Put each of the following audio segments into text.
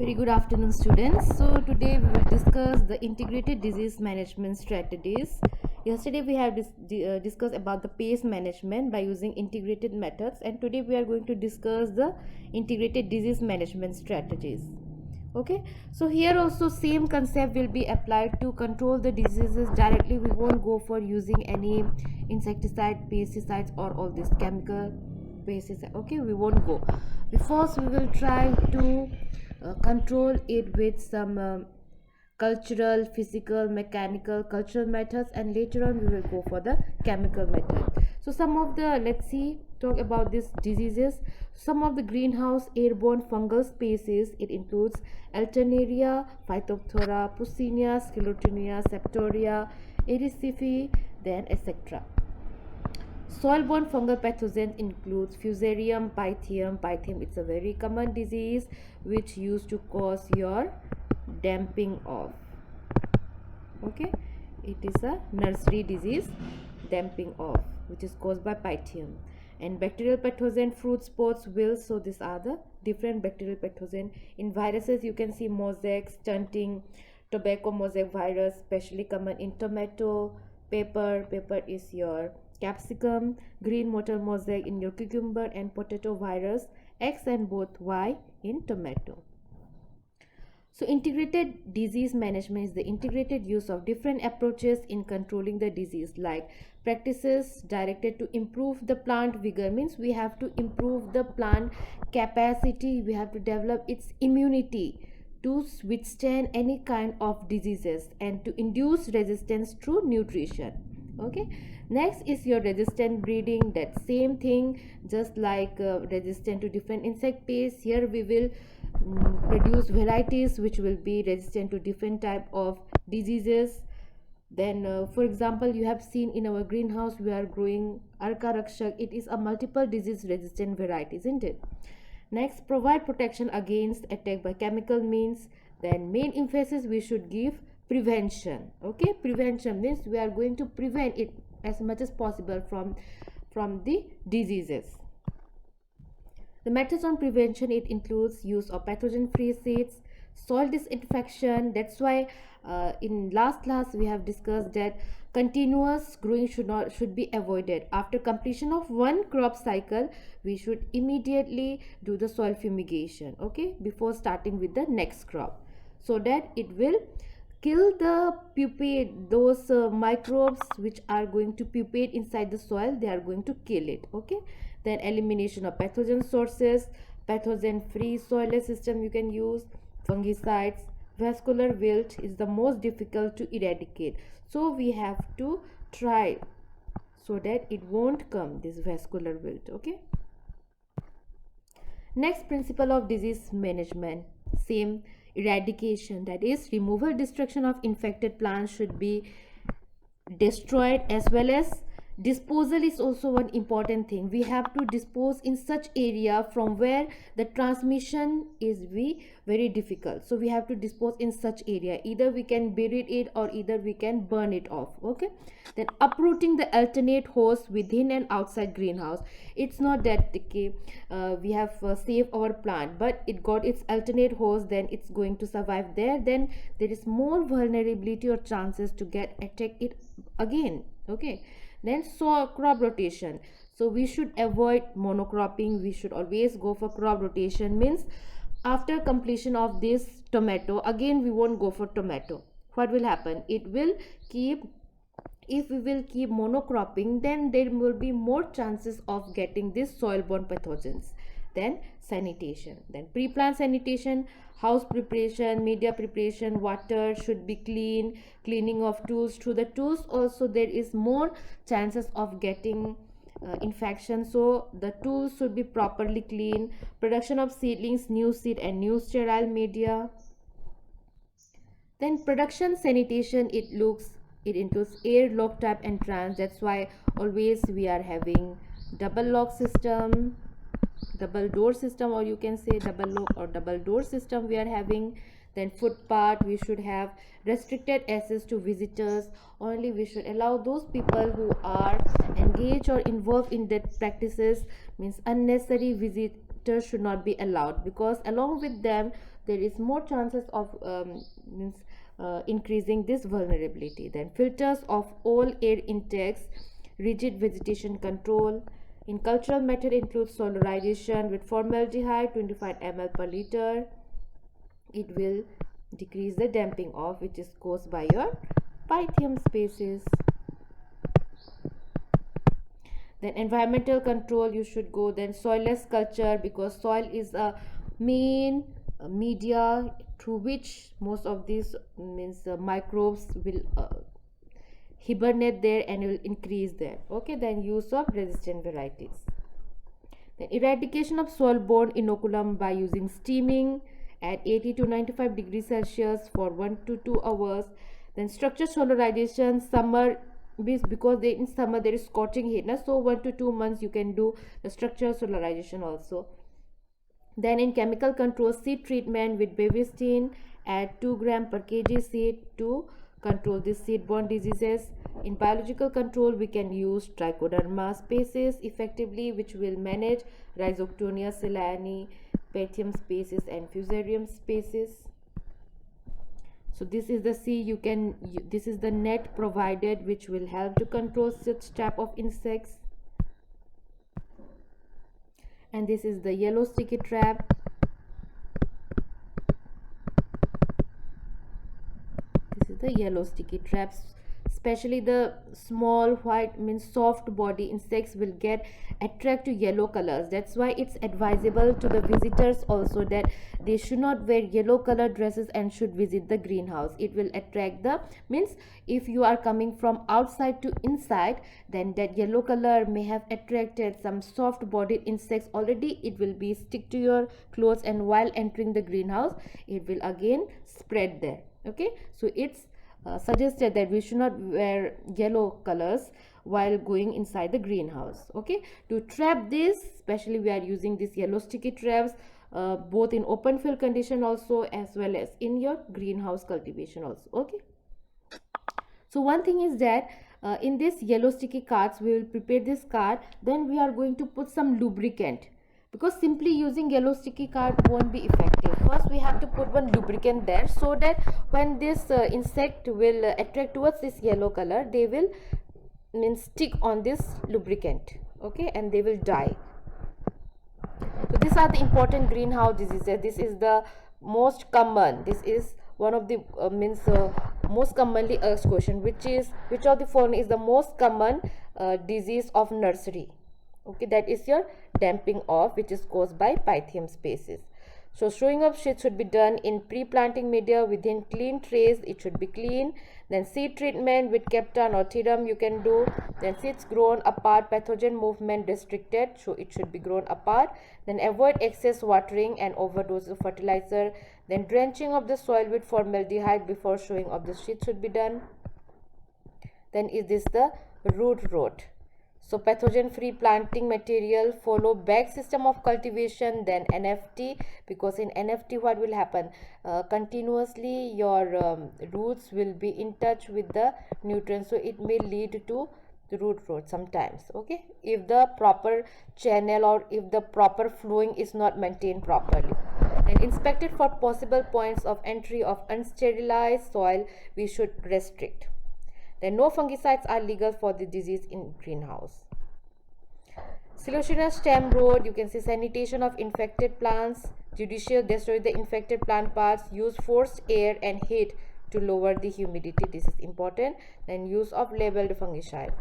Very good afternoon, students. So today we will discuss the integrated disease management strategies. Yesterday we have discussed about the pest management by using integrated methods, and today we are going to discuss the integrated disease management strategies. Okay, so here also same concept will be applied to control the diseases directly. We won't go for using any insecticide, pesticides, or all this chemical pesticide. Okay, we won't go. First we will try to control it with some cultural, physical, mechanical, cultural methods, and later on we will go for the chemical method. So some of the, let's see, talk about these diseases. Some of the greenhouse airborne fungal species, it includes Alternaria, Phytophthora, Puccinia, Sclerotinia, Septoria, Ericife, then etc. Soil-borne fungal pathogens includes Fusarium, Pythium. Pythium, it's a very common disease which used to cause your damping off. Okay, it is a nursery disease, damping off, which is caused by Pythium. And bacterial pathogen, fruit spots, wills. So these are the different bacterial pathogen. In viruses, you can see mosaic, stunting, tobacco mosaic virus, especially common in tomato, pepper. Pepper is your capsicum, green mottle mosaic in your cucumber, and potato virus X and both Y in tomato. So integrated disease management is the integrated use of different approaches in controlling the disease, like practices directed to improve the plant vigor, means we have to improve the plant capacity, we have to develop its immunity to withstand any kind of diseases and to induce resistance through nutrition. Okay, next is your resistant breeding. That same thing, just like resistant to different insect pests. Here we will produce varieties which will be resistant to different type of diseases. Then for example, you have seen in our greenhouse we are growing Arka Rakshak. It is a multiple disease resistant variety, isn't it? Next, provide protection against attack by chemical means. Then main emphasis we should give prevention. Okay, prevention means we are going to prevent it as much as possible from the diseases. The methods on prevention, it includes use of pathogen free seeds, soil disinfection. That's why in last class we have discussed that continuous growing should be avoided. After completion of one crop cycle, we should immediately do the soil fumigation, okay, before starting with the next crop, so that it will kill the pupate, those microbes which are going to pupate inside the soil, they are going to kill it. Okay, then elimination of pathogen sources, pathogen free soilless system you can use, fungicides. Vascular wilt is the most difficult to eradicate, so we have to try so that it won't come, this vascular wilt. Okay, next, principle of disease management, same, eradication, that is removal, destruction of infected plants should be destroyed, as well as disposal is also one important thing. We have to dispose in such area from where the transmission is very difficult, so we have to dispose in such area. Either we can bury it or either we can burn it off. Okay, then uprooting the alternate hosts within and outside greenhouse. It's not that okay, we have saved our plant but it got its alternate host, then it's going to survive there, then there is more vulnerability or chances to get attack it again. Okay, then so crop rotation, so we should avoid monocropping, we should always go for crop rotation. Means after completion of this tomato, again we won't go for tomato. What will happen, it will keep, if we will keep monocropping, then there will be more chances of getting this soil-borne pathogens. Then sanitation, then pre-plant sanitation, house preparation, media preparation, water should be clean, cleaning of tools. Through the tools also there is more chances of getting infection, so the tools should be properly clean. Production of seedlings, new seed and new sterile media. Then production sanitation, it includes air lock type entrance. That's why always we are having double lock system, double door system, or you can say double lock or double door system we are having. Then footpath, we should have restricted access to visitors. Only we should allow those people who are engaged or involved in that practices, means unnecessary filters should not be allowed, because along with them there is more chances of increasing this vulnerability. Then filters of all air intakes, rigid vegetation control. In cultural method includes solarization with formaldehyde 25 ml per liter. It will decrease the damping off which is caused by your Pythium species. Then environmental control you should go. Then soilless culture, because soil is a main media through which most of these microbes will hibernate there and will increase there. Okay, then use of resistant varieties. Then eradication of soil-borne inoculum by using steaming at 80 to 95 degrees Celsius for 1 to 2 hours. Then structure solarization, summer, because in summer there is scorching heat, so 1 to 2 months you can do the structure solarization also. Then in chemical control, seed treatment with bevacizine at 2 gram per kg seed to control these seed-borne diseases. In biological control, we can use Trichoderma species effectively, which will manage Rhizoctonia ciliani, Pythium species and Fusarium species. So this is the this is the net provided which will help to control such type of insects. And this is the yellow sticky trap. This is the yellow sticky traps. Especially the small white soft body insects will get attract to yellow colors. That's why it's advisable to the visitors also that they should not wear yellow color dresses and should visit the greenhouse. It will attract the if you are coming from outside to inside, then that yellow color may have attracted some soft bodied insects already. It will be stick to your clothes, and while entering the greenhouse it will again spread there. Okay, so it's suggested that we should not wear yellow colors while going inside the greenhouse. Okay, to trap this, especially we are using these yellow sticky traps both in open field condition also as well as in your greenhouse cultivation also. Okay, so one thing is that in this yellow sticky cards, we will prepare this card, then we are going to put some lubricant, because simply using yellow sticky card won't be effective. First we have to put one lubricant there, so that when this insect will attract towards this yellow color, they will stick on this lubricant. Okay, and they will die. So these are the important greenhouse diseases. This is the most common, this is one of the most commonly asked question, which of the following is the most common disease of nursery. Okay, that is your damping off, which is caused by Pythium species. So sowing of seeds should be done in pre-planting media within clean trays. It should be clean. Then seed treatment with Keptan or Thiram you can do. Then seeds grown apart, pathogen movement restricted, so it should be grown apart. Then avoid excess watering and overdose of fertilizer. Then drenching of the soil with formaldehyde before sowing of the seeds should be done. Then is this the root rot. So pathogen free planting material, follow bag system of cultivation, then NFT, because in NFT what will happen, continuously your roots will be in touch with the nutrients, so it may lead to the root rot sometimes. Okay, if the proper channel or if the proper flowing is not maintained properly. And inspected for possible points of entry of unsterilized soil, we should restrict. Then no fungicides are legal for the disease in greenhouse. Psilocybe stem rot, you can see sanitation of infected plants, judicial destroy the infected plant parts, use forced air and heat to lower the humidity. This is important. Then use of labeled fungicide.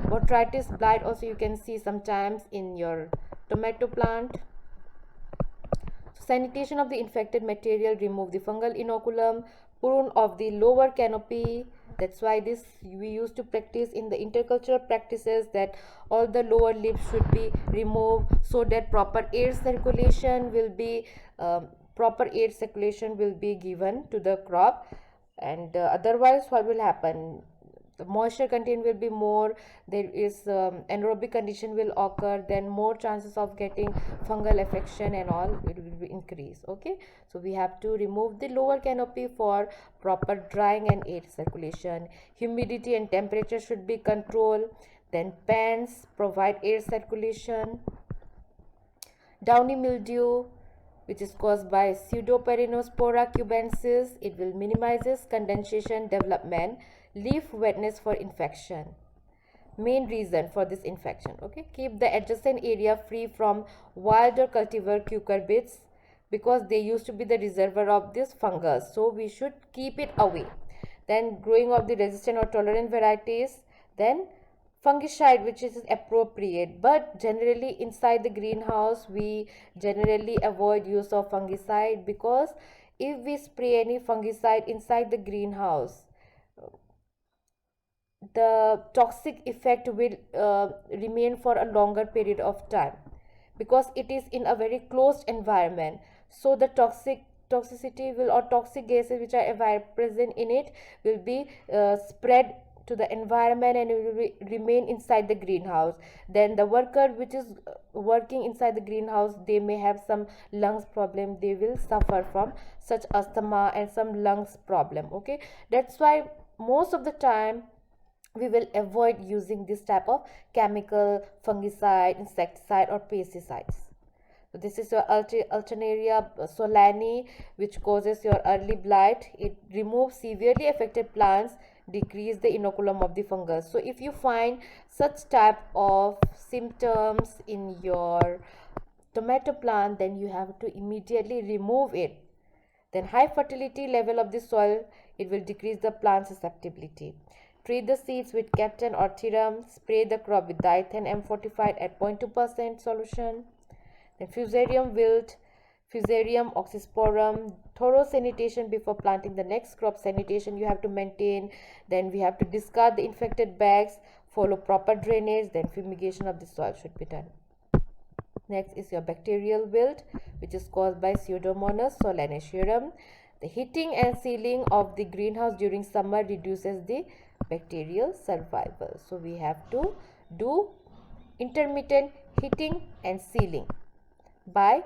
Botrytis blight also you can see sometimes in your tomato plant. So sanitation of the infected material, remove the fungal inoculum, prune of the lower canopy. That's why this we used to practice in the intercultural practices, that all the lower leaves should be removed so that proper air circulation will be given to the crop. And otherwise what will happen, the moisture content will be more, there is anaerobic condition will occur, then more chances of getting fungal infection and all, it will be increased. Okay, so we have to remove the lower canopy for proper drying and air circulation. Humidity and temperature should be controlled. Then pans provide air circulation. Downy mildew, which is caused by Pseudoperonospora cubensis. It will minimizes condensation development, leaf wetness for infection. Main reason for this infection. Okay, keep the adjacent area free from wild or cultivar cucurbits because they used to be the reservoir of this fungus, so we should keep it away. Then growing of the resistant or tolerant varieties, then fungicide which is appropriate, but generally inside the greenhouse we generally avoid use of fungicide, because if we spray any fungicide inside the greenhouse, the toxic effect will remain for a longer period of time, because it is in a very closed environment. So the toxicity will, or toxic gases which are present in it, will be spread to the environment and it will remain inside the greenhouse. Then the worker which is working inside the greenhouse, they may have some lungs problem, they will suffer from such asthma and some lungs problem. Okay, that's why most of the time we will avoid using this type of chemical, fungicide, insecticide or pesticides. So this is your Alternaria solani, which causes your early blight. It removes severely affected plants, decrease the inoculum of the fungus. So if you find such type of symptoms in your tomato plant, then you have to immediately remove it. Then high fertility level of the soil, it will decrease the plant susceptibility. Treat the seeds with Captain or Thiram. Spray the crop with Diethen M45 at 0.2% solution. Then Fusarium wilt, Fusarium oxysporum. Thorough sanitation before planting the next crop. Sanitation you have to maintain. Then we have to discard the infected bags. Follow proper drainage. Then fumigation of the soil should be done. Next is your bacterial wilt, which is caused by Pseudomonas solanacearum. The heating and sealing of the greenhouse during summer reduces the bacterial survival. So we have to do intermittent heating and sealing. By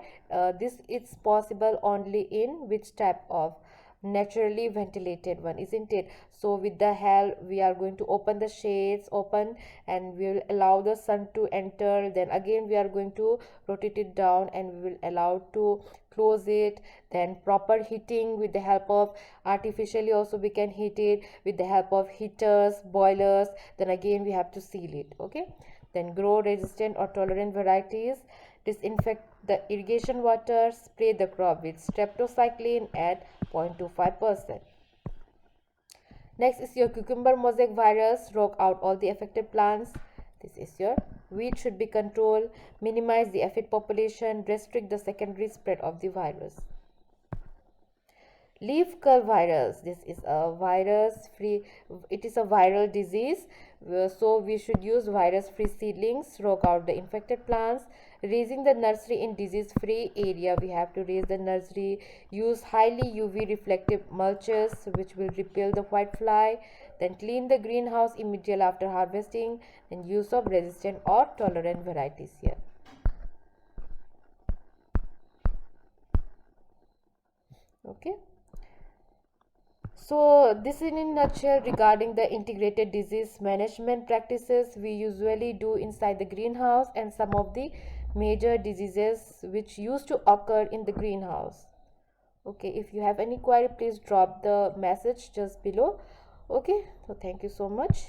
this it's possible only in which type of naturally ventilated one, isn't it? So with the help, we are going to open the shades open and we will allow the sun to enter. Then again we are going to rotate it down and we will allow to close it. Then proper heating with the help of, artificially also we can heat it with the help of heaters, boilers. Then again we have to seal it. Okay, then grow resistant or tolerant varieties. Disinfect the irrigation water. Spray the crop with streptocycline at 0.25%. Next is your cucumber mosaic virus. Rock out all the affected plants. This is your weed should be controlled. Minimize the aphid population. Restrict the secondary spread of the virus. Leaf curl virus. This is a virus free, it is a viral disease, so we should use virus free seedlings. Rock out the infected plants. Raising the nursery in disease free area, we have to raise the nursery. Use highly UV reflective mulches which will repel the white fly. Then clean the greenhouse immediately after harvesting. Then use of resistant or tolerant varieties here. Okay, so this is in a nutshell regarding the integrated disease management practices we usually do inside the greenhouse and some of the major diseases which used to occur in the greenhouse. Okay, if you have any query, please drop the message just below. Okay, so thank you so much.